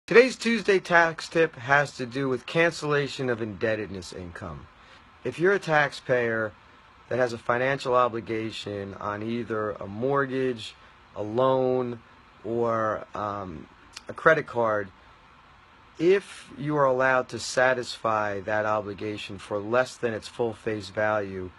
Today's Tuesday tax tip has to do with cancellation of indebtedness income. If you're a taxpayer that has a financial obligation on either a mortgage, a loan, or a credit card, if you are allowed to satisfy that obligation for less than its full face value,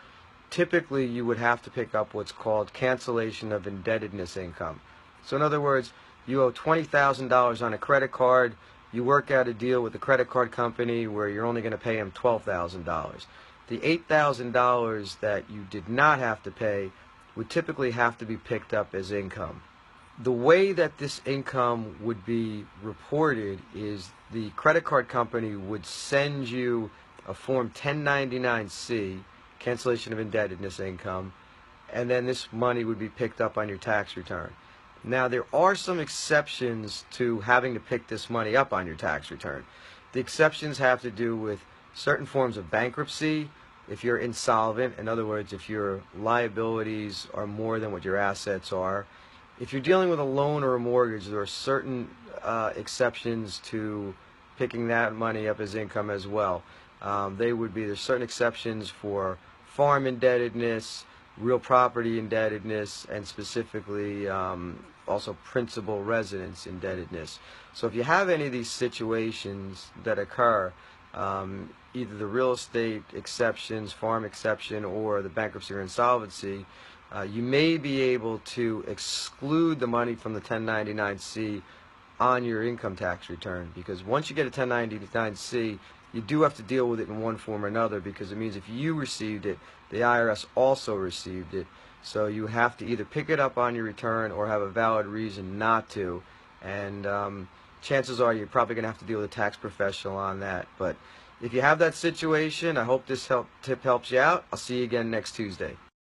typically you would have to pick up what's called cancellation of indebtedness income. So in other words, you owe $20,000 on a credit card, you work out a deal with the credit card company where you're only going to pay them $12,000. The $8,000 that you did not have to pay would typically have to be picked up as income. The way that this income would be reported is the credit card company would send you a Form 1099-C, cancellation of indebtedness income, and then this money would be picked up on your tax return. Now, there are some exceptions to having to pick this money up on your tax return. The exceptions have to do with certain forms of bankruptcy. If you're insolvent, in other words, if your liabilities are more than what your assets are. If you're dealing with a loan or a mortgage, there are certain exceptions to picking that money up as income as well. There's certain exceptions for farm indebtedness, real property indebtedness, and specifically also principal residence indebtedness. So if you have any of these situations that occur, either the real estate exceptions, farm exception, or the bankruptcy or insolvency, you may be able to exclude the money from the 1099-C on your income tax return, because once you get a 1099-C, you do have to deal with it in one form or another, because it means if you received it, the IRS also received it. So you have to either pick it up on your return or have a valid reason not to. And chances are you're probably going to have to deal with a tax professional on that. But if you have that situation, I hope this tip helps you out. I'll see you again next Tuesday.